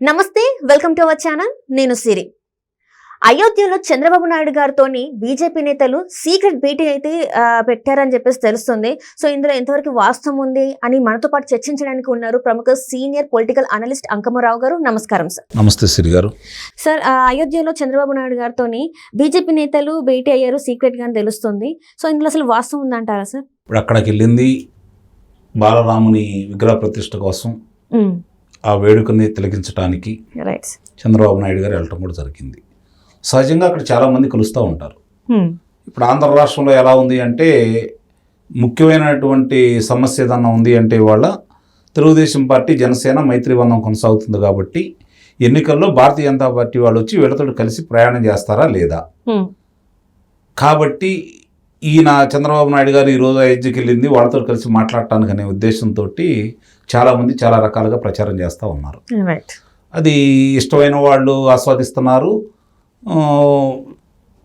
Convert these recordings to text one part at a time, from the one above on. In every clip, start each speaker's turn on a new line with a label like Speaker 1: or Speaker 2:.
Speaker 1: నమస్తే, welcome to our channel. నేను సిరి. అయోధ్యలో చంద్రబాబు నాయుడు గారితోని బీజేపీ నేతలు సీక్రెట్ భేటీ అయితే పెట్టారని చెప్పేసి తెలుస్తుంది. సో ఇందులో ఎంతవరకు వాస్తవం ఉంది అని మనతో పాటు చర్చించడానికి ఉన్నారు ప్రముఖ సీనియర్ పొలిటికల్ అనలిస్ట్ అంకమరావు గారు. నమస్కారం సార్.
Speaker 2: నమస్తే సిరి గారు.
Speaker 1: సార్, అయోధ్యలో చంద్రబాబు నాయుడు గారితోని బీజేపీ నేతలు భేటీ అయ్యారు సీక్రెట్ గా తెలుస్తుంది. సో ఇందులో అసలు వాస్తవం ఉందంటారా సార్?
Speaker 2: ఇప్పుడు అక్కడికి వెళ్ళింది బాలరాముని విగ్రహ ప్రతిష్ఠ కోసం, ఆ వేడుకని తిలకించడానికి చంద్రబాబు నాయుడు గారు వెళ్ళటం కూడా జరిగింది. సహజంగా అక్కడ చాలామంది కలుస్తూ ఉంటారు. ఇప్పుడు ఆంధ్ర రాష్ట్రంలో ఎలా ఉంది అంటే, ముఖ్యమైనటువంటి సమస్య ఏదన్నా ఉంది అంటే ఇవాళ తెలుగుదేశం పార్టీ జనసేన మైత్రి బంధం కొనసాగుతుంది కాబట్టి ఎన్నికల్లో భారతీయ జనతా పార్టీ వాళ్ళు వచ్చి వీళ్ళతో కలిసి ప్రయాణం చేస్తారా లేదా. కాబట్టి ఈయన చంద్రబాబు నాయుడు గారు ఈరోజు అయోధ్యకి వెళ్ళింది వాళ్ళతో కలిసి మాట్లాడటానికి అనే ఉద్దేశంతో చాలామంది చాలా రకాలుగా ప్రచారం చేస్తూ ఉన్నారు. అది ఇష్టమైన వాళ్ళు ఆస్వాదిస్తున్నారు,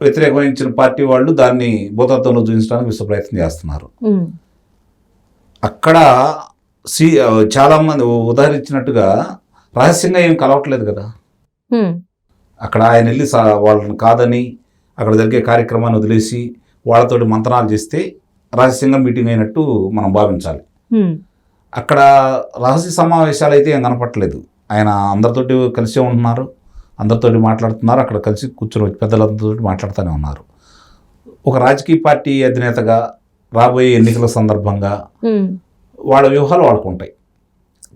Speaker 2: వ్యతిరేకమైన పార్టీ వాళ్ళు దాన్ని భూతత్వంలో చూపించడానికి విశ్వ ప్రయత్నం చేస్తున్నారు. అక్కడ చాలామంది ఉదాహరించినట్టుగా రహస్యంగా ఏం కలవట్లేదు కదా. అక్కడ ఆయన వెళ్ళి వాళ్ళని కాదని అక్కడ జరిగే కార్యక్రమాన్ని వదిలేసి వాళ్ళతోటి మంత్రాలు చేస్తే రహస్యంగా మీటింగ్ అయినట్టు మనం భావించాలి. అక్కడ రహస్య సమావేశాలు అయితే ఏం కనపట్లేదు. ఆయన అందరితోటి కలిసే ఉంటున్నారు, అందరితోటి మాట్లాడుతున్నారు, అక్కడ కలిసి కూర్చొని పెద్దలందరితో మాట్లాడుతూనే ఉన్నారు. ఒక రాజకీయ పార్టీ అధినేతగా రాబోయే ఎన్నికల సందర్భంగా వాళ్ళ వ్యూహాలు వాడుకుంటాయి.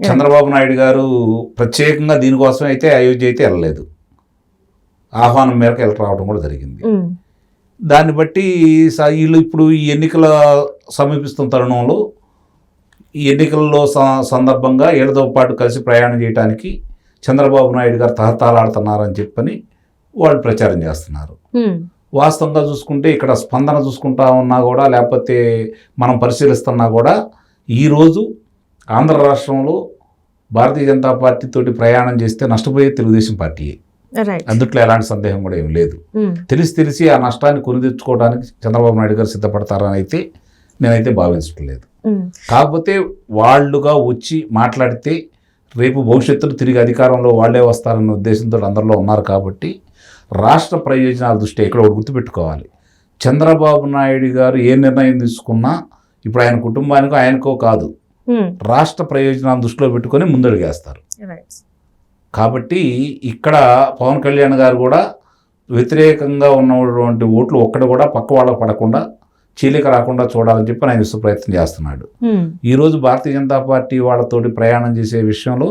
Speaker 2: చంద్రబాబు నాయుడు గారు ప్రత్యేకంగా దీనికోసం అయితే అయోధ్య అయితే వెళ్ళలేదు, ఆహ్వానం మేరకు వెళ్ళి రావడం కూడా జరిగింది. దాన్ని బట్టి వీళ్ళు ఇప్పుడు ఈ ఎన్నికల సమీపిస్తున్న తరుణంలో ఈ ఎన్నికల్లో సందర్భంగా ఏళ్ళతో పాటు కలిసి ప్రయాణం చేయడానికి చంద్రబాబు నాయుడు గారు తహతాలాడుతున్నారని చెప్పని వాళ్ళు ప్రచారం చేస్తున్నారు. వాస్తవంగా చూసుకుంటే ఇక్కడ స్పందన చూసుకుంటా ఉన్నా కూడా, లేకపోతే మనం పరిశీలిస్తున్నా కూడా, ఈరోజు ఆంధ్ర రాష్ట్రంలో భారతీయ జనతా పార్టీ తోటి ప్రయాణం చేస్తే నష్టపోయే తెలుగుదేశం పార్టీయే. అందుట్లో ఎలాంటి సందేహం కూడా ఏం లేదు. తెలిసి ఆ నష్టాన్ని కొని తెచ్చుకోవడానికి చంద్రబాబు నాయుడు గారు సిద్ధపడతారని అయితే నేనైతే భావించడం లేదు. కాకపోతే వాళ్ళుగా వచ్చి మాట్లాడితే రేపు భవిష్యత్తులో తిరిగి అధికారంలో వాళ్ళే వస్తారన్న ఉద్దేశంతో అందరిలో ఉన్నారు. కాబట్టి రాష్ట్ర ప్రయోజనాల దృష్ట్యా ఇక్కడ ఒకటి గుర్తుపెట్టుకోవాలి, చంద్రబాబు నాయుడు గారు ఏ నిర్ణయం తీసుకున్నా ఇప్పుడు ఆయన కుటుంబానికో ఆయనకో కాదు, రాష్ట్ర ప్రయోజనాలను దృష్టిలో పెట్టుకొని ముందడుగేస్తారు. కాబట్టి ఇక్కడ పవన్ కళ్యాణ్ గారు కూడా వ్యతిరేకంగా ఉన్నటువంటి ఓట్లు ఒక్కటి కూడా పక్క వాళ్ళకు పడకుండా, చీలిక రాకుండా చూడాలని చెప్పి ఆయన విశ్వ ప్రయత్నం చేస్తున్నాడు. ఈరోజు భారతీయ జనతా పార్టీ వాళ్ళతోటి ప్రయాణం చేసే విషయంలో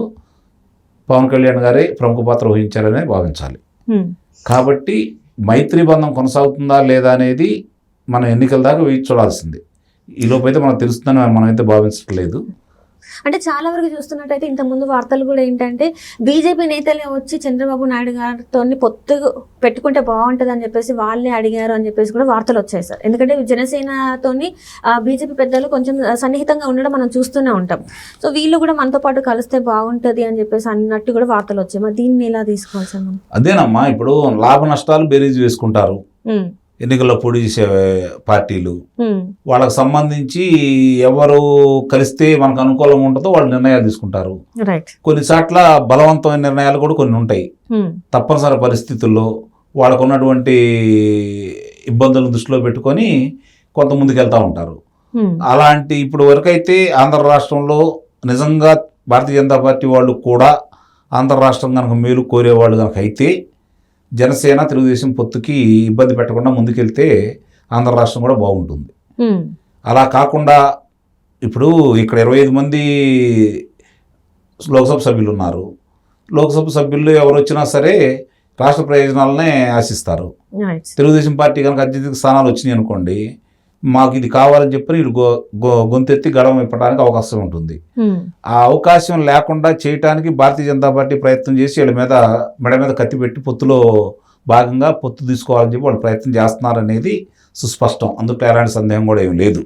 Speaker 2: పవన్ కళ్యాణ్ గారే ప్రముఖ పాత్ర వహించారనే భావించాలి. కాబట్టి మైత్రి బంధం కొనసాగుతుందా లేదా అనేది మనం ఎన్నికల దాకా వేచి చూడాల్సిందే. ఈలోపు అయితే మనకు తెలుస్తుందని మనమైతే భావించట్లేదు.
Speaker 1: అంటే చాలా వరకు చూస్తున్నట్టయితే ఇంతకుముందు వార్తలు కూడా ఏంటంటే, బీజేపీ నేతలే వచ్చి చంద్రబాబు నాయుడు గారితో పొత్తు పెట్టుకుంటే బాగుంటుంది అని చెప్పేసి వాళ్ళే అడిగారు అని చెప్పేసి కూడా వార్తలు వచ్చాయి సార్. ఎందుకంటే జనసేనతోని బీజేపీ పెద్దలు కొంచెం సన్నిహితంగా ఉండడం మనం చూస్తూనే ఉంటాం. సో వీళ్ళు కూడా మనతో పాటు కలిస్తే బాగుంటుంది అని చెప్పేసి అన్నట్టు కూడా వార్తలు వచ్చాయి. మరి దీన్ని ఎలా తీసుకోవాలి సార్ మనం?
Speaker 2: అదేనమ్మా, ఇప్పుడు లాభ నష్టాలు బేరీజ్ వేసుకుంటారు ఎన్నికల్లో పోటీ చేసే పార్టీలు. వాళ్ళకు సంబంధించి ఎవరు కలిస్తే మనకు అనుకూలంగా ఉంటుందో వాళ్ళు నిర్ణయాలు తీసుకుంటారు. కొన్నిసార్లు బలవంతమైన నిర్ణయాలు కూడా కొన్ని ఉంటాయి. తప్పనిసరి పరిస్థితుల్లో వాళ్ళకు ఉన్నటువంటి ఇబ్బందులను దృష్టిలో పెట్టుకొని కొంత ముందుకు వెళ్తూ ఉంటారు. అలాంటి ఇప్పుడు వరకైతే ఆంధ్ర రాష్ట్రంలో నిజంగా భారతీయ జనతా పార్టీ వాళ్ళు కూడా ఆంధ్ర రాష్ట్రం కనుక మేలు కోరేవాళ్ళు కనుక అయితే జనసేన తెలుగుదేశం పొత్తుకి ఇబ్బంది పెట్టకుండా ముందుకెళ్తే ఆంధ్ర రాష్ట్రం కూడా బాగుంటుంది. అలా కాకుండా ఇప్పుడు ఇక్కడ 25 మంది లోక్సభ సభ్యులు ఉన్నారు. లోక్సభ సభ్యులు ఎవరు వచ్చినా సరే రాష్ట్ర ప్రయోజనాలనే ఆశిస్తారు. తెలుగుదేశం పార్టీ కనుక అత్యధిక స్థానాలు వచ్చినాయి అనుకోండి, మాకు ఇది కావాలని చెప్పి వీళ్ళు గొంతెత్తి గడవ ఇప్పడానికి అవకాశం ఉంటుంది. ఆ అవకాశం లేకుండా చేయటానికి భారతీయ జనతా పార్టీ ప్రయత్నం చేసి వీళ్ళ మీద మెడ మీద కత్తి పెట్టి పొత్తులో భాగంగా పొత్తు తీసుకోవాలని చెప్పి వాళ్ళు ప్రయత్నం చేస్తున్నారనేది సుస్పష్టం. అందులో ఎలాంటి సందేహం కూడా ఏమి లేదు.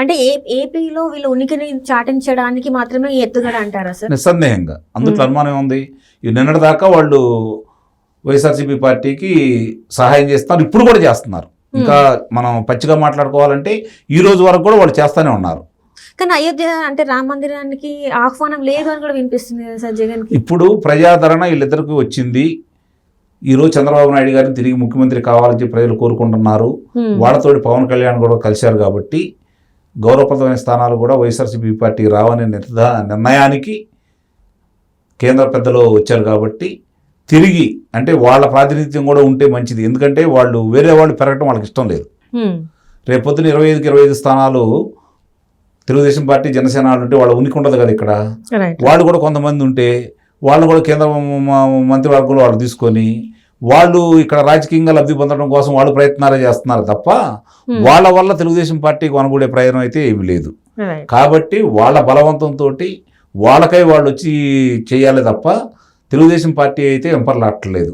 Speaker 1: అంటే ఏపీలో వీళ్ళ ఉనికిని చాటించడానికి మాత్రమే ఎత్తుగడ అంటారా సార్?
Speaker 2: నిస్సందేహంగా అందులో అనుమానం ఉంది. నిన్నటి దాకా వాళ్ళు వైఎస్ఆర్సీపీ పార్టీకి సహాయం చేస్తున్నారు, ఇప్పుడు కూడా చేస్తున్నారు. ఇంకా మనం పచ్చిగా మాట్లాడుకోవాలంటే ఈ రోజు వరకు కూడా వాళ్ళు చేస్తూనే ఉన్నారు.
Speaker 1: కానీ అయోధ్య అంటే రామ మందిరానికి ఆహ్వానం లేదు అని కూడా వినిపిస్తుంది కదా సార్ జగన్ కి.
Speaker 2: ఇప్పుడు ప్రజాదరణ వీళ్ళిద్దరికి వచ్చింది. ఈరోజు చంద్రబాబు నాయుడు గారిని తిరిగి ముఖ్యమంత్రి కావాలని చెప్పి ప్రజలు కోరుకుంటున్నారు. వాళ్ళతోటి పవన్ కళ్యాణ్ కూడా కలిశారు కాబట్టి గౌరవప్రదమైన స్థానాలు కూడా వైఎస్ఆర్సీపీ పార్టీకి రావనే నిర్ణయానికి కేంద్ర పెద్దలు వచ్చారు కాబట్టి తిరిగి అంటే వాళ్ళ ప్రాతినిధ్యం కూడా ఉంటే మంచిది. ఎందుకంటే వాళ్ళు వేరే వాళ్ళు పెరగటం వాళ్ళకి ఇష్టం లేదు. రేపొద్దున 25కి 25 స్థానాలు తెలుగుదేశం పార్టీ జనసేన ఉంటే వాళ్ళ ఉనికి ఉండదు కదా ఇక్కడ. వాళ్ళు కూడా కొంతమంది ఉంటే వాళ్ళు కూడా కేంద్ర మంత్రివర్గంలో వాళ్ళు తీసుకొని వాళ్ళు ఇక్కడ రాజకీయంగా లబ్ధి పొందడం కోసం వాళ్ళు ప్రయత్నాలు చేస్తున్నారు తప్ప వాళ్ళ వల్ల తెలుగుదేశం పార్టీకి అనుకూడే ప్రయోజనం అయితే ఏమీ లేదు. కాబట్టి వాళ్ళ బలవంతంతో వాళ్ళకై వాళ్ళు వచ్చి చేయాలి తప్ప తెలుగుదేశం పార్టీ అయితే వెంపర్లాట్టలేదు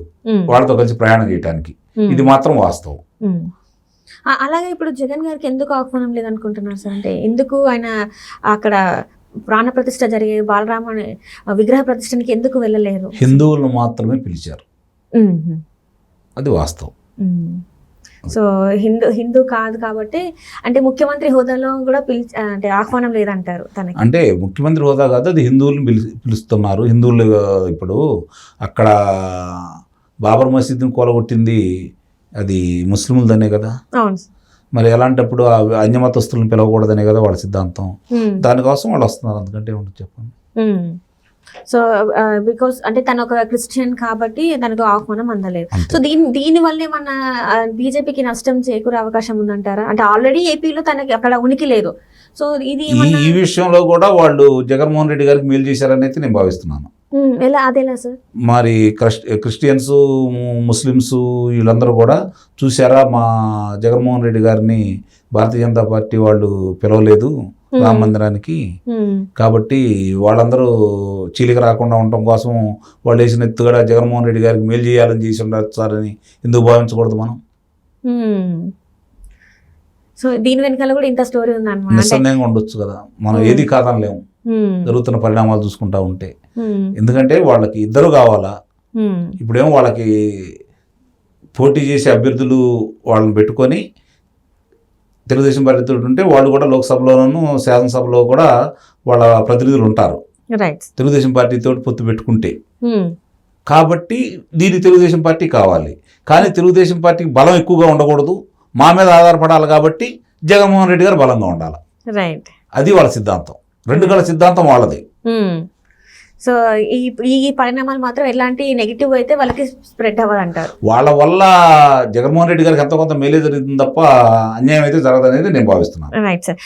Speaker 2: వాళ్ళతో కలిసి ప్రయాణం చేయడానికి. ఇది మాత్రం వాస్తవం.
Speaker 1: అలాగే ఇప్పుడు జగన్ గారికి ఎందుకు ఆహ్వానం లేదనుకుంటున్నారు సార్? అంటే ఎందుకు ఆయన అక్కడ ప్రాణ ప్రతిష్ఠ జరిగే బాలరాముని విగ్రహ ప్రతిష్ఠకి ఎందుకు వెళ్ళలేరు?
Speaker 2: హిందువులను మాత్రమే పిలిచారు, అది వాస్తవం.
Speaker 1: సో హిందూ కాదు కాబట్టి అంటే ముఖ్యమంత్రి హోదాలో కూడా అంటే ఆహ్వానం లేదంటారు తనకి.
Speaker 2: అంటే ముఖ్యమంత్రి హోదా కాదు, అది హిందువులను పిలుస్తున్నారు. హిందువులు ఇప్పుడు అక్కడ బాబర్ మసీద్ని కూలగొట్టింది అది ముస్లింలదనే కదా.
Speaker 1: అవును.
Speaker 2: మరి అలాంటప్పుడు అన్యమతస్తులను పిలవకూడదనే కదా వాళ్ళ సిద్ధాంతం. దానికోసం వాళ్ళు వస్తున్నారు. అందుకంటే ఏముంటుంది చెప్పండి.
Speaker 1: సో బికాస్ అంటే తను ఒక క్రిస్టియన్ కాబట్టి తనకు ఆహ్వానం అందలేదు. సో దీని వల్ల ఏమన్నా బీజేపీకి నష్టం చేకూరే అవకాశం ఉందంటారా? అంటే ఆల్రెడీ ఏపీలో తనకి అక్కడ ఉనికి లేదు. సో ఇది
Speaker 2: ఈ విషయంలో కూడా వాళ్ళు జగన్మోహన్ రెడ్డి గారికి మేలు చేశారని అయితే నేను భావిస్తున్నాను.
Speaker 1: అదేలా సార్? మరి
Speaker 2: క్రిస్టియన్స్ ముస్లిమ్స్ వీళ్ళందరూ కూడా చూసారా, మా జగన్మోహన్ రెడ్డి గారిని భారతీయ జనతా పార్టీ వాళ్ళు పిలవలేదు రామ మందిరానికి, కాబట్టి వాళ్ళందరూ చీలిక రాకుండా ఉండటం కోసం వాళ్ళు వేసిన ఎత్తుగడ జగన్మోహన్ రెడ్డి గారికి మేలు చేయాలని చేసి ఉండొచ్చారని ఎందుకు భావించకూడదు మనం?
Speaker 1: సో దీని వెనకాల కూడా ఇంత స్టోరీ ఉందన్నమాట.
Speaker 2: నిస్సందేహంగా ఉండొచ్చు కదా, మనం ఏది కాదనలేము జరుగుతున్న పరిణామాలు చూసుకుంటా ఉంటే. ఎందుకంటే వాళ్ళకి ఇద్దరు కావాలా. ఇప్పుడేమో వాళ్ళకి పోటీ చేసే అభ్యర్థులు వాళ్ళని పెట్టుకొని తెలుగుదేశం పార్టీతో ఉంటే వాళ్ళు కూడా లోక్సభలోనూ శాసనసభలో కూడా వాళ్ళ ప్రతినిధులు ఉంటారు తెలుగుదేశం పార్టీతో పొత్తు పెట్టుకుంటే. కాబట్టి దీనికి తెలుగుదేశం పార్టీ కావాలి. కానీ తెలుగుదేశం పార్టీకి బలం ఎక్కువగా ఉండకూడదు, మా మీద ఆధారపడాలి. కాబట్టి జగన్మోహన్ రెడ్డి గారు బలంగా ఉండాలి. అది వాళ్ళ సిద్ధాంతం. రెండు గల సిద్ధాంతం వాళ్ళది.
Speaker 1: సో ఈ పరిణామాలు మాత్రం ఎలాంటి నెగిటివ్ అయితే వాళ్ళకి స్ప్రెడ్ అవ్వదంటారు.
Speaker 2: వాళ్ళ వల్ల జగన్మోహన్ రెడ్డి గారికి ఎంతో కొంత మేలే జరుగుతుంది తప్ప అన్యాయం అయితే జరగదనేది నేను భావిస్తున్నాను.
Speaker 1: Right sir.